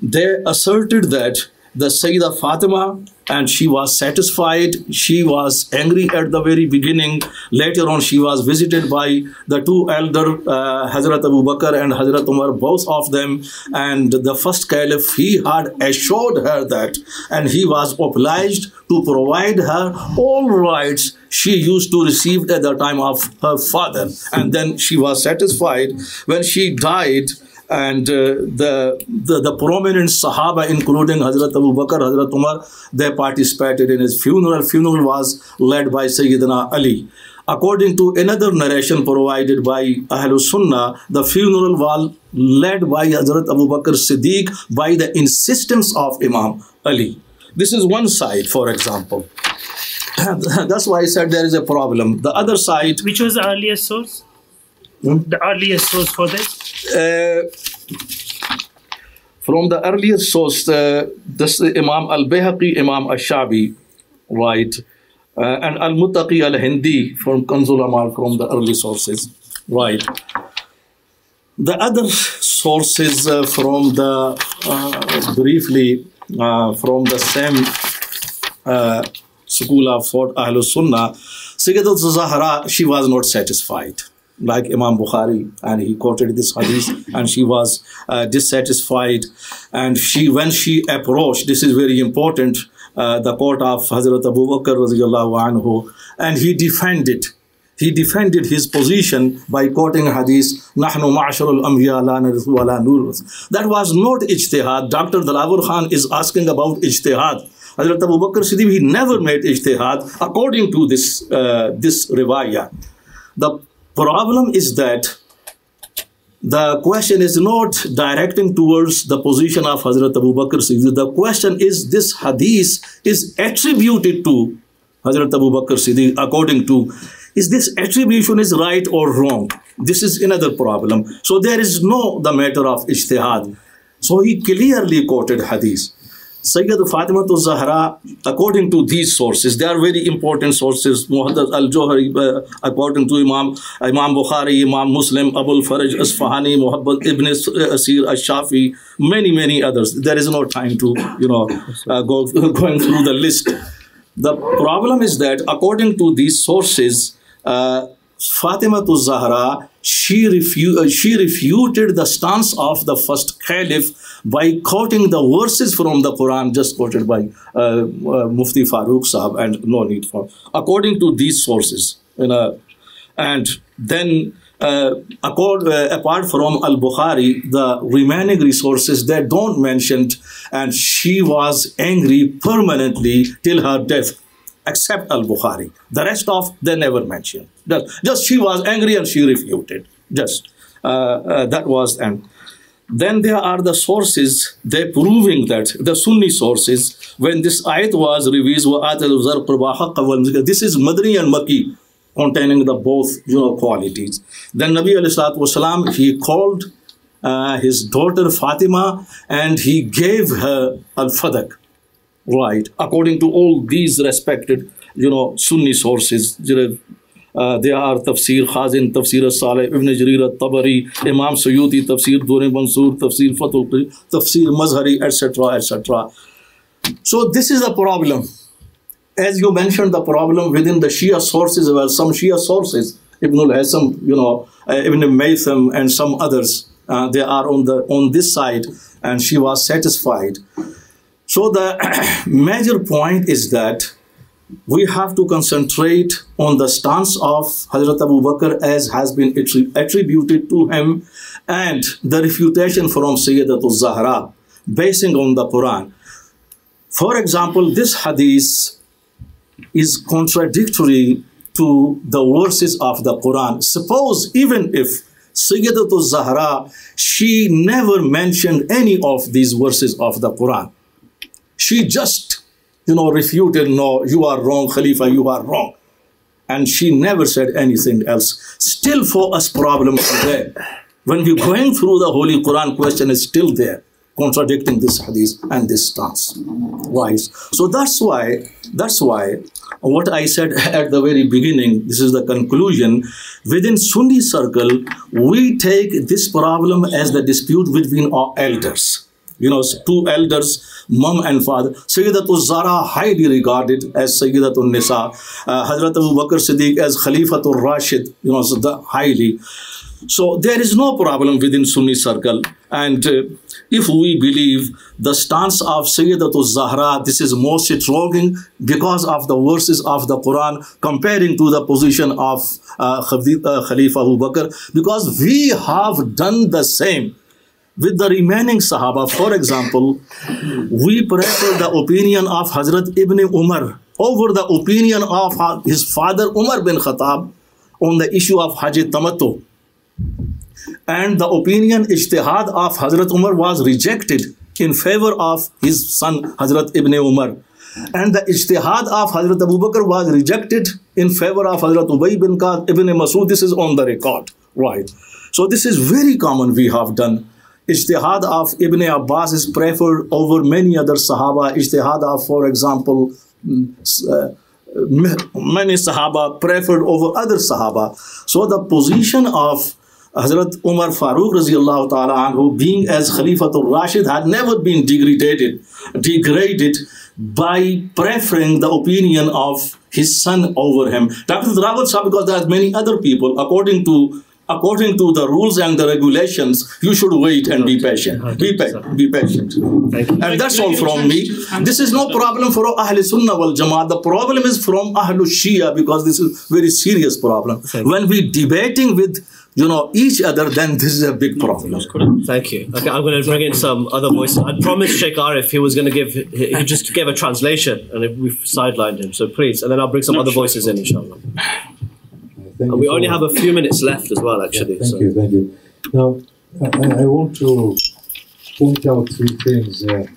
They asserted that the Sayyidah Fatima, and she was satisfied, she was angry at the very beginning. Later on, she was visited by the two elder, Hazrat Abu Bakr and Hazrat Umar, both of them. And the first caliph, he had assured her that, and he was obliged to provide her all rights she used to receive at the time of her father. And then she was satisfied. When she died, and the prominent Sahaba, including Hazrat Abu Bakr, Hazrat Umar, they participated in his funeral. Funeral was led by Sayyidina Ali. According to another narration provided by Ahlul Sunnah, the funeral was led by Hazrat Abu Bakr Siddiq by the insistence of Imam Ali. This is one side, for example. That's why I said there is a problem. The other side... Which was the earliest source? The earliest source for this? From the earliest source, this Imam al-Bayhaqi, Imam al-Shabi, right, and al-Mutaqi al-Hindi from Kanzul Amal, from the early sources, right. The other sources from the, briefly, from the same school of Ahlul Sunnah, Sayyidatul Zahra, she was not satisfied. Like Imam Bukhari, and he quoted this hadith, and she was dissatisfied. And when she approached, this is very important, the court of Hazrat Abu Bakr radiallahu anhu, and he defended he defended his position by quoting hadith, "Nahnu ma'asharul anbiya la narithu wa la nurith." That was not ijtihad. Dr. Dilawar Khan is asking about ijtihad. Hazrat Abu Bakr Siddiq, he never made ijtihad according to this riwayah. The problem is that the question is not directing towards the position of Hazrat Abu Bakr Siddiq. The question is, this hadith is attributed to Hazrat Abu Bakr Siddiq according to, is this attribution is right or wrong? This is another problem. So there is no the matter of ijtihad. So he clearly quoted hadith. Sayyid Fatima Zahra, according to these sources, they are very important sources. Muhaddith al-Johari, according to Imam Bukhari, Imam Muslim, Abul Faraj Asfahani, Muhammad ibn Asir al-Shafi, many others. There is no time to, going through the list. The problem is that according to these sources, Fatima Zahra, she refuted the stance of the first caliph by quoting the verses from the Quran just quoted by Mufti Farooq Sahab, and no need for, according to these sources. And then apart from Al-Bukhari, the remaining resources they don't mention, and she was angry permanently till her death, except Al-Bukhari. The rest of they never mentioned. Just she was angry and she refuted. Just that was. And then there are the sources they proving that, the Sunni sources, when this ayat was revealed, this is Madani and Makki, containing the both qualities. Then Nabi alayhi salatu wasalam, he called his daughter Fatima and he gave her al-Fadak. Right, according to all these respected, Sunni sources, there are Tafsir Khazin, Tafsir Saleh, Ibn Jarir al-Tabari, Imam Suyuti, Tafsir Dur Mansur, Tafsir Fatul Qari, Tafsir Mazhari, etc., etc. So this is the problem. As you mentioned, the problem within the Shia sources, well, some Shia sources, Ibn al-Hasam, Ibn Maytham and some others, they are on this side, and she was satisfied. So the major point is that we have to concentrate on the stance of Hazrat Abu Bakr as has been attributed to him, and the refutation from Sayyidatul Zahra basing on the Quran. For example, this hadith is contradictory to the verses of the Quran. Suppose even if Sayyidatul Zahra, she never mentioned any of these verses of the Quran. She just, refuted, no, you are wrong, Khalifa, you are wrong. And she never said anything else. Still for us problem today. When we're going through the Holy Quran, question is still there, contradicting this hadith and this stance. Right? So that's why what I said at the very beginning, this is the conclusion, within Sunni circle, we take this problem as the dispute between our elders. Two elders, mom and father. Sayyidatul Zahra highly regarded as Sayyidatul Nisa. Hazrat Abu Bakr Siddiq as Khalifatul Rashid, highly. So there is no problem within Sunni circle. And if we believe the stance of Sayyidatul Zahra, this is more strong because of the verses of the Quran comparing to the position of Khalifa Abu Bakr, because we have done the same with the remaining Sahaba. For example, we prefer the opinion of Hazrat Ibn Umar over the opinion of his father Umar bin Khattab on the issue of Hajj Tamattu. And the opinion, ijtihad of Hazrat Umar was rejected in favor of his son Hazrat Ibn Umar. And the ijtihad of Hazrat Abu Bakr was rejected in favor of Hazrat Ubay bin Ka'b, Ibn Masud. This is on the record. Right. So this is very common we have done. Ijtihad of Ibn Abbas is preferred over many other Sahaba. Ijtihad of, for example, many Sahaba preferred over other Sahaba. So the position of Hazrat Umar Farooq Raziyallahu Ta'ala anhu, being as Khalifatul Rashid, had never been degraded by preferring the opinion of his son over him. Dr. Rawat Sahab, because there are many other people, according to according to the rules and the regulations, you should wait and be patient. Be patient. Thank you. And that's all from me. This is no problem for Ahl Sunnah wal Jama'at. The problem is from Ahlul Shia, because this is very serious problem. When we debating with each other, then this is a big problem. Thank you. Okay, I'm going to bring in some other voices. I promised Sheikh Arif he was going to he just gave a translation, and we've sidelined him. So please, and then I'll bring some other voices in, inshallah. And we only have a few minutes left as well, actually. Yeah, thank you. Now, I want to point out three things to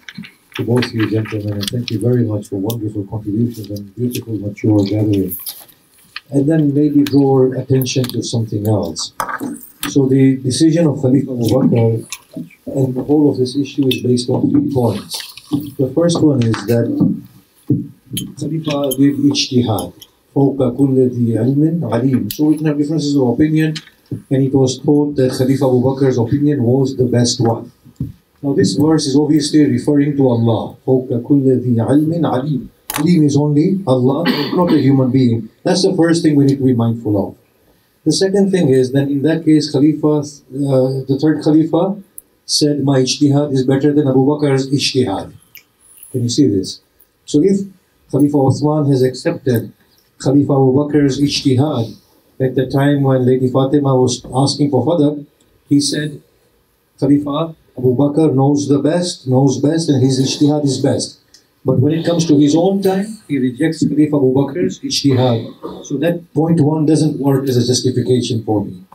both you gentlemen, and thank you very much for wonderful contributions and beautiful, mature gathering. And then maybe draw attention to something else. So the decision of Khalifa Abu Bakr and the whole of this issue is based on 3 points. The first one is that Khalifa did ijtihad. فوق كل ذي علم عليم. So we can have differences of opinion, and it was thought that Khalifa Abu Bakr's opinion was the best one. Now this verse is obviously referring to Allah. فوق كل ذي علم عليم. Alim is only Allah, not a human being. That's the first thing we need to be mindful of. The second thing is that in that case, the third Khalifa said, my ijtihad is better than Abu Bakr's ijtihad. Can you see this? So if Khalifa Uthman has accepted Khalifa Abu Bakr's ijtihad at the time when Lady Fatima was asking for Fadak, he said, Khalifa Abu Bakr knows best, and his ijtihad is best. But when it comes to his own time, he rejects Khalifa Abu Bakr's ijtihad. So that point 1 doesn't work as a justification for me.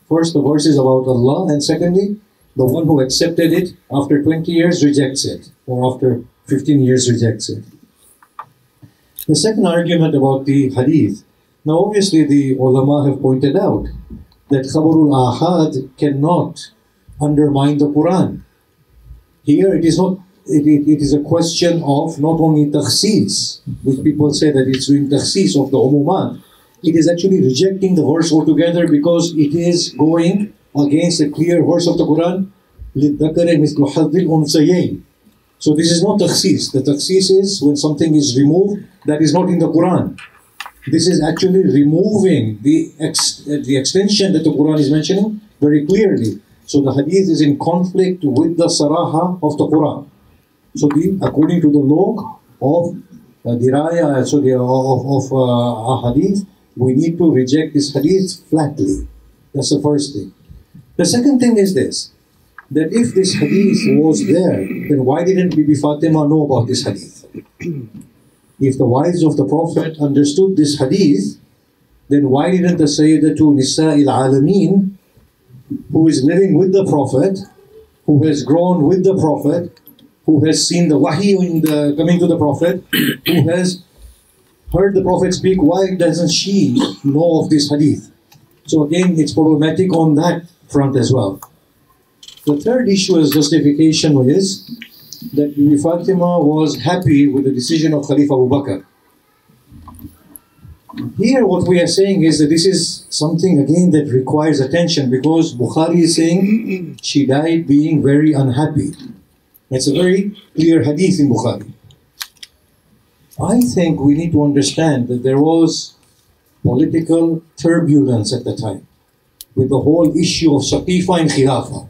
First, the verse is about Allah, and secondly, the one who accepted it after 20 years rejects it, or after 15 years rejects it. The second argument about the hadith. Now obviously the ulama have pointed out that Khabarul Ahad cannot undermine the Quran. Here it is not. It is a question of not only takhsis, which people say that it's doing takhsis of the umumat. It is actually rejecting the verse altogether because it is going against a clear verse of the Quran. لِلذَّكَرِ مِثْلُ حَظِّ الْأُنْثَيَيْنِ. So this is not takhsis. The takhsis is when something is removed that is not in the Quran. This is actually removing the extension that the Quran is mentioning very clearly. So the hadith is in conflict with the saraha of the Quran. So according to the law of diraya, of hadith, we need to reject this hadith flatly. That's the first thing. The second thing is this, that if this hadith was there, then why didn't Bibi Fatima know about this hadith? If the wives of the Prophet understood this hadith, then why didn't the Sayyidatu Nisa'il Alameen, who is living with the Prophet, who has grown with the Prophet, who has seen the wahi coming to the Prophet, who has heard the Prophet speak, why doesn't she know of this hadith? So again, it's problematic on that front as well. The third issue as justification is that Bibi Fatima was happy with the decision of Khalifa Abu Bakr. Here what we are saying is that this is something again that requires attention, because Bukhari is saying she died being very unhappy. That's a very clear hadith in Bukhari. I think we need to understand that there was political turbulence at the time with the whole issue of Saqifa and Khilafah.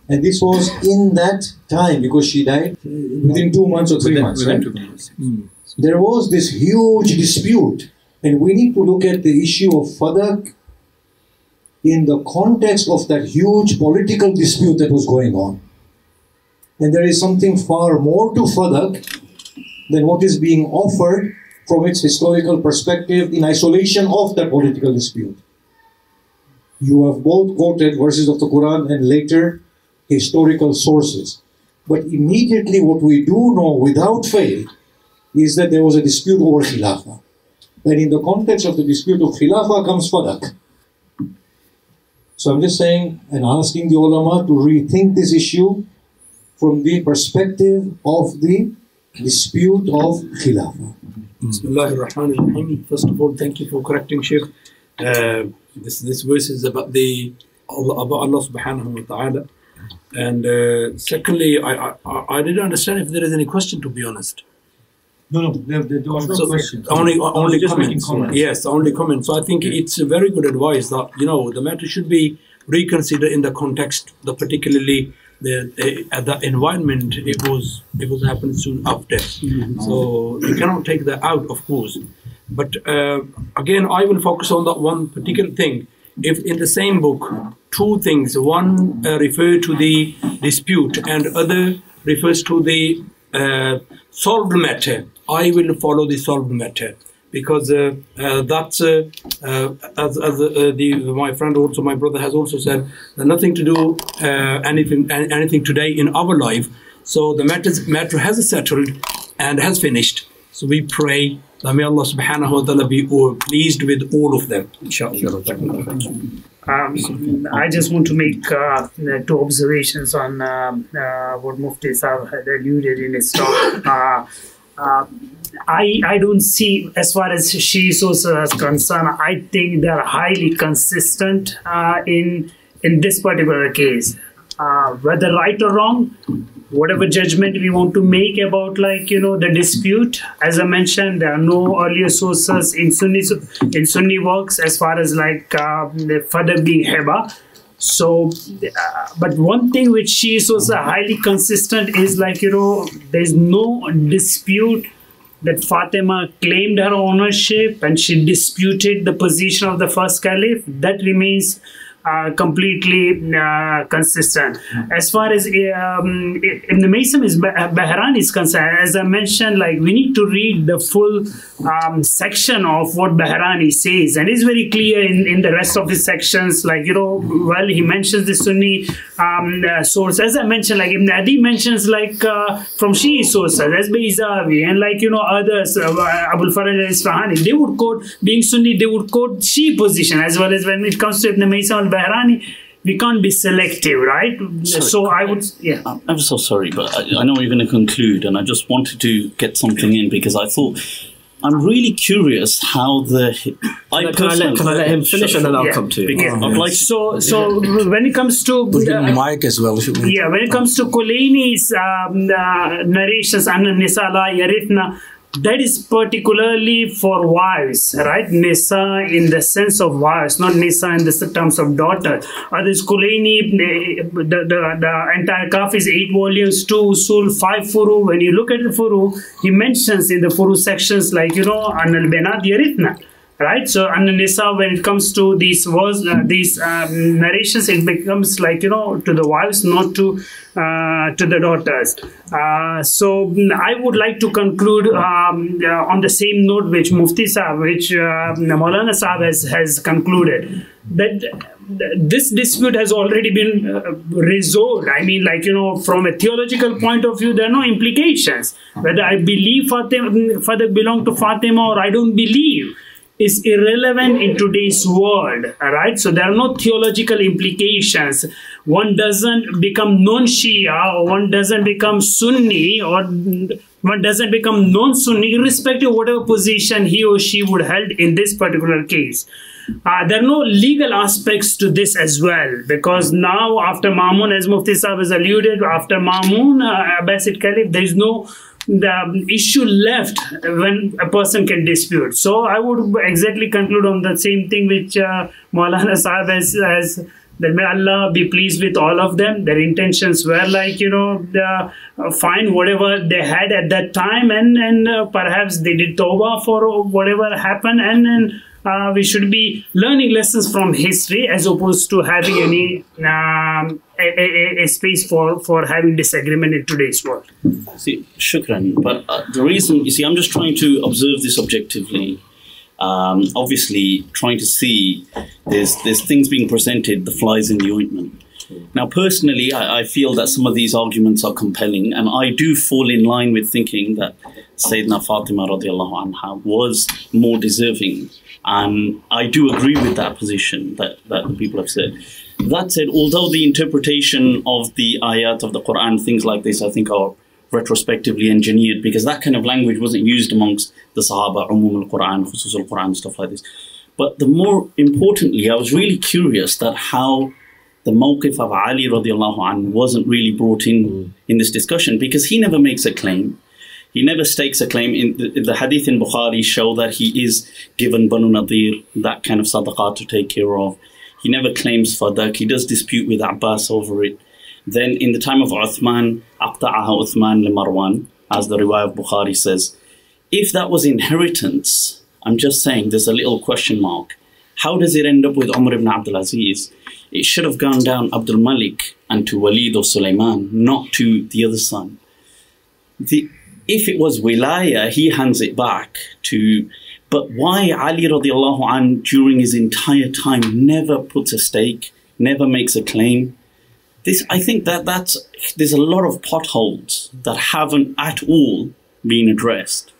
And this was in that time, because she died within 2 months or 3 months, right? There was this huge dispute, and we need to look at the issue of Fadak in the context of that huge political dispute that was going on. And there is something far more to Fadak than what is being offered from its historical perspective in isolation of that political dispute. You have both quoted verses of the Quran and later historical sources. But immediately what we do know without fail is that there was a dispute over Khilafah. And in the context of the dispute of Khilafah comes Fadak. So I'm just saying and asking the ulama to rethink this issue from the perspective of the dispute of Khilafah. Bismillahir Rahmanir Rahim. First of all, thank you for correcting, Sheikh. This verse is about Allah subhanahu wa ta'ala. And secondly, I didn't understand if there is any question, to be honest. No, there was no question. Only just making comments. comments. Yes, only comments. So I think it's a very good advice that the matter should be reconsidered in the context, particularly the environment. It was happening soon after. So you cannot take that out, of course. But again, I will focus on that one particular thing. If in the same book, two things, one refer to the dispute and other refers to the solved matter, I will follow the solved matter, because that's as my friend also, my brother has also said, nothing to do anything today in our life. So the matter has settled and has finished. So we pray that may Allah subhanahu wa ta'ala be pleased with all of them. Inshallah. I just want to make two observations on what Mufti Sahib had alluded in his talk. I don't see, as far as Shia sources are concerned, I think they're highly consistent in this particular case. Whether right or wrong, whatever judgment we want to make about the dispute, as I mentioned, there are no earlier sources in Sunni works as far as the father being Heba. So, but one thing which Shia sources are highly consistent is there's no dispute that Fatima claimed her ownership and she disputed the position of the first caliph. That remains completely consistent. As far as Ibn Maysam Bahrani is concerned, as I mentioned, we need to read the full section of what Bahrani says, and it's very clear in the rest of his sections. Well, he mentions the Sunni source, as I mentioned, Ibn Adi mentions from Shia sources, as Bayzawi and others, Abul Faraj al-Isfahani, they would quote, being Sunni, they would quote Shia position, as well as when it comes to Ibn Maysam Bahrani, we can't be selective, right? Sorry, so I would, yeah. I'm so sorry, but I know we're going to conclude, and I just wanted to get something in because I thought I'm really curious how Can I let him finish and then I'll come to you? Yeah. So when it comes to mic as well, should we? Yeah, when it comes to Kulaini's narrations, Anna Nisa la Yarithna, that is particularly for wives, right? Nisa in the sense of wives, not Nisa in the terms of daughter. Others, Kulaini, the entire Kaf is 8 volumes, 2 Usul, 5 Furu. When you look at the Furu, he mentions in the Furu sections An al-Benat Yarithna. Right, so and Nisa, when it comes to these narrations, it becomes to the wives, not to the daughters. So I would like to conclude on the same note which Mufti Sahib, which Maulana Sahib has concluded, that this dispute has already been resolved. I mean, from a theological point of view, there are no implications. Whether I believe Father belong to Fatima or I don't believe is irrelevant in today's world, right? So there are no theological implications. One doesn't become non-Shia, or one doesn't become Sunni, or one doesn't become non-Sunni, irrespective of whatever position he or she would held in this particular case. There are no legal aspects to this as well, because now after Ma'mun, as Mufti Sahib has alluded, after Ma'mun, Abbasid Caliph, there is no issue left when a person can dispute. So I would exactly conclude on the same thing which Maulana Sahib has, that may Allah be pleased with all of them. Their intentions were find whatever they had at that time, and perhaps they did tawbah for whatever happened, and we should be learning lessons from history as opposed to having any a space for having disagreement in today's world. See, shukran. But the reason, I'm just trying to observe this objectively. Obviously, trying to see there's things being presented, the flies in the ointment. Now, personally, I feel that some of these arguments are compelling, and I do fall in line with thinking that Sayyidina Fatima radiallahu anha was more deserving. And I do agree with that position that the people have said. That said, although the interpretation of the ayat of the Quran, things like this, I think are retrospectively engineered, because that kind of language wasn't used amongst the Sahaba, Umum al-Quran, Khusus al-Quran, stuff like this. But the more importantly, I was really curious that how the mawqif of Ali radiallahu anhu wasn't really brought in this discussion, because he never makes a claim. He never stakes a claim. In the hadith in Bukhari show that he is given Banu Nadir, that kind of sadaqah to take care of. He never claims fadak. He does dispute with Abbas over it. Then in the time of Uthman, aqta'aha Uthman li Marwan, as the riwayah of Bukhari says. If that was inheritance, I'm just saying there's a little question mark. How does it end up with Umar ibn Abdul Aziz? It should have gone down Abdul Malik and to Walid or Sulaiman, not to the other son. If it was wilaya, he hands it back to, but why Ali radiallahu anh during his entire time never puts a stake, never makes a claim? I think there's a lot of potholes that haven't at all been addressed.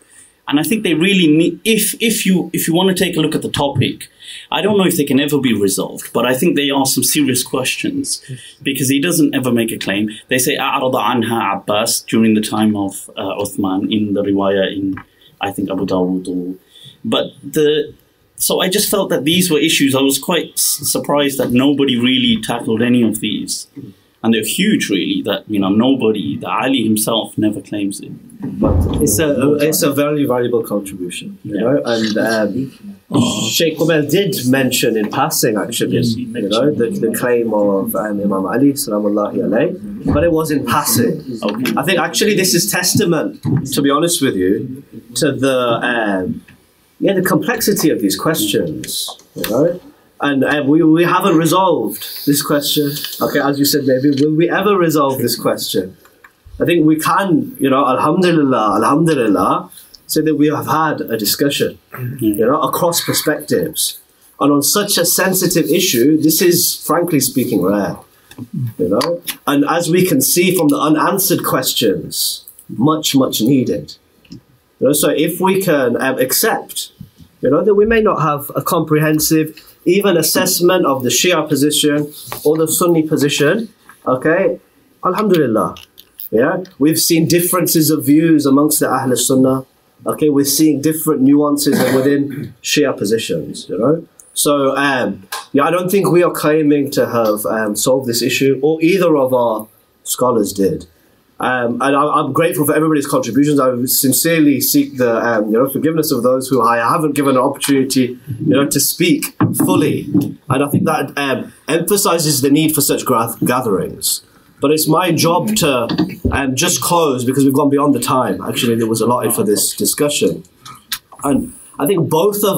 And I think they really need, if you want to take a look at the topic, I don't know if they can ever be resolved, but I think they are some serious questions because he doesn't ever make a claim. They say أعرض عنها Abbas during the time of Uthman in the riwayah in, I think, Abu Dawud. So I just felt that these were issues. I was quite surprised that nobody really tackled any of these. And they're huge, really, that, nobody, that Ali himself never claims it. But it's a very valuable contribution, you know, and Sheikh Umar did mention in passing, actually, the claim of Imam Ali, salamullahi alayhi, but it was in passing. Okay. I think actually this is testament, to be honest with you, to the complexity of these questions, And we haven't resolved this question. Okay, as you said, maybe, will we ever resolve this question? I think we can, alhamdulillah, say that we have had a discussion, across perspectives. And on such a sensitive issue, this is, frankly speaking, rare. And as we can see from the unanswered questions, much, much needed. So if we can accept, that we may not have a comprehensive even assessment of the Shia position or the Sunni position, okay, alhamdulillah. Yeah, we've seen differences of views amongst the Ahl Sunnah. Okay, we're seeing different nuances within Shia positions, So, I don't think we are claiming to have solved this issue, or either of our scholars did. And I'm grateful for everybody's contributions. I sincerely seek the forgiveness of those who I haven't given an opportunity to speak fully. And I think that emphasizes the need for such gatherings. But it's my job to just close, because we've gone beyond the time actually that was allotted for this discussion. And I think both of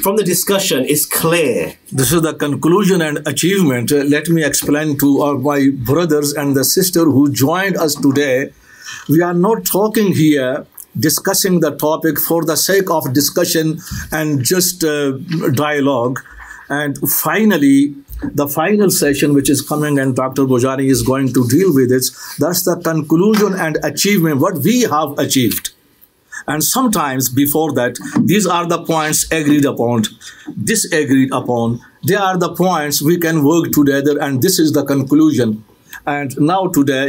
from the discussion is clear. This is the conclusion and achievement. Let me explain to my brothers and the sister who joined us today. We are not talking here, discussing the topic for the sake of discussion and just dialogue. And finally, the final session which is coming, and Dr. Bojani is going to deal with it, that's the conclusion and achievement, what we have achieved. And sometimes before that, these are the points agreed upon, disagreed upon. They are the points we can work together, and this is the conclusion. And now today,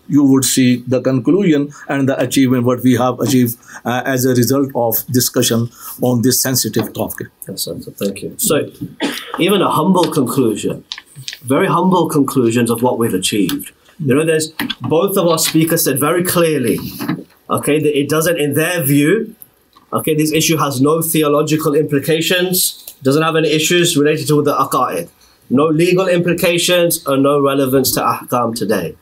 you would see the conclusion and the achievement, what we have achieved as a result of discussion on this sensitive topic. Yes, sir. Thank you. So, even a humble conclusion, very humble conclusions of what we've achieved. There's both of our speakers said very clearly, okay, that it doesn't, in their view, okay, this issue has no theological implications, doesn't have any issues related to the aqa'id, no legal implications, and no relevance to ahkam today.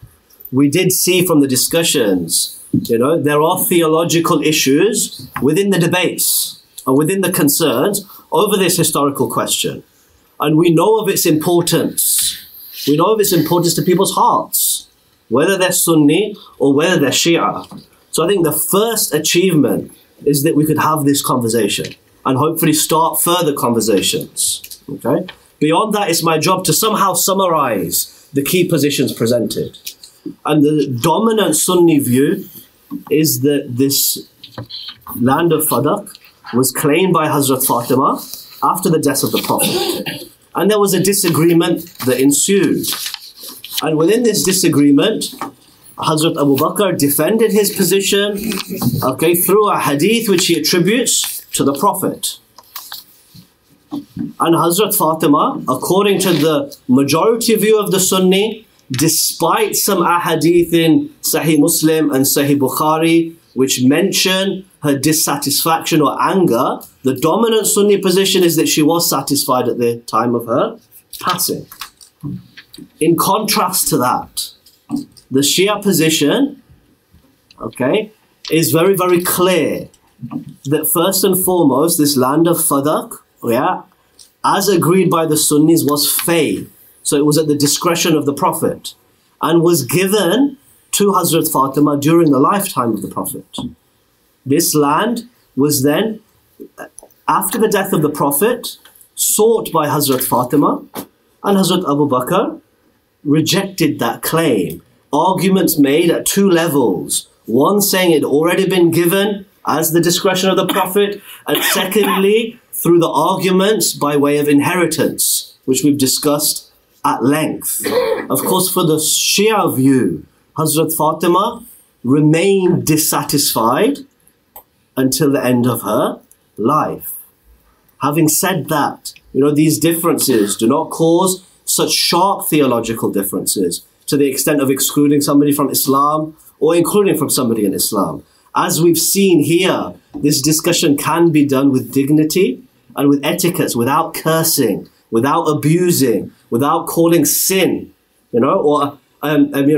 We did see from the discussions, there are theological issues within the debates and within the concerns over this historical question. And we know of its importance. We know of its importance to people's hearts, whether they're Sunni or whether they're Shia. So I think the first achievement is that we could have this conversation and hopefully start further conversations. Okay? Beyond that, it's my job to somehow summarize the key positions presented. And the dominant Sunni view is that this land of Fadak was claimed by Hazrat Fatima after the death of the Prophet. And there was a disagreement that ensued. And within this disagreement, Hazrat Abu Bakr defended his position, okay, through a hadith which he attributes to the Prophet. And Hazrat Fatima, according to the majority view of the Sunni, despite some ahadith in Sahih Muslim and Sahih Bukhari which mention her dissatisfaction or anger, the dominant Sunni position is that she was satisfied at the time of her passing. In contrast to that, the Shia position, okay, is very, very clear that first and foremost, this land of Fadak, yeah, as agreed by the Sunnis, was fey. So it was at the discretion of the Prophet and was given to Hazrat Fatima during the lifetime of the Prophet. This land was then, after the death of the Prophet, sought by Hazrat Fatima, and Hazrat Abu Bakr rejected that claim. Arguments made at two levels. One saying it had already been given as the discretion of the Prophet, and secondly, through the arguments by way of inheritance, which we've discussed at length. Of course, for the Shia view, Hazrat Fatima remained dissatisfied until the end of her life. Having said that, these differences do not cause such sharp theological differences to the extent of excluding somebody from Islam or including from somebody in Islam. As we've seen here, this discussion can be done with dignity and with etiquette, without cursing, without abusing, without calling sin, or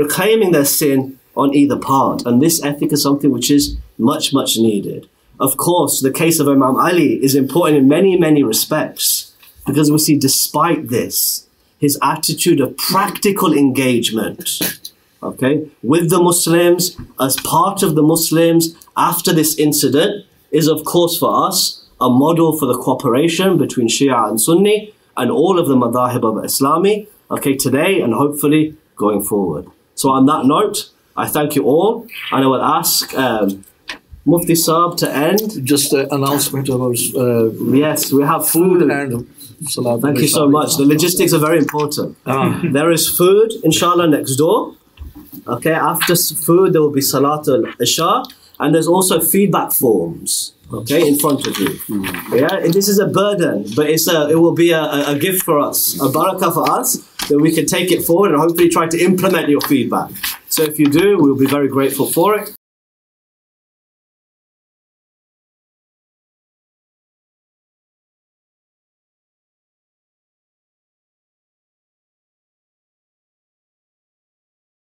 claiming their sin on either part. And this ethic is something which is much, much needed. Of course, the case of Imam Ali is important in many, many respects, because we see despite this, his attitude of practical engagement, okay, with the Muslims, as part of the Muslims after this incident, is of course for us a model for the cooperation between Shia and Sunni and all of the madahib of Islami, okay, today and hopefully going forward. So on that note, I thank you all, and I will ask Mufti Saab to end. Just an announcement about... yes, we have food and Salat. Thank you so much. The logistics are very important. There is food, inshallah, next door. Okay, after food, there will be Salat al-Isha, and there's also feedback forms, okay, in front of you. Yeah, and this is a burden, but it will be a gift for us, a barakah for us, that we can take it forward and hopefully try to implement your feedback. So if you do, we'll be very grateful for it.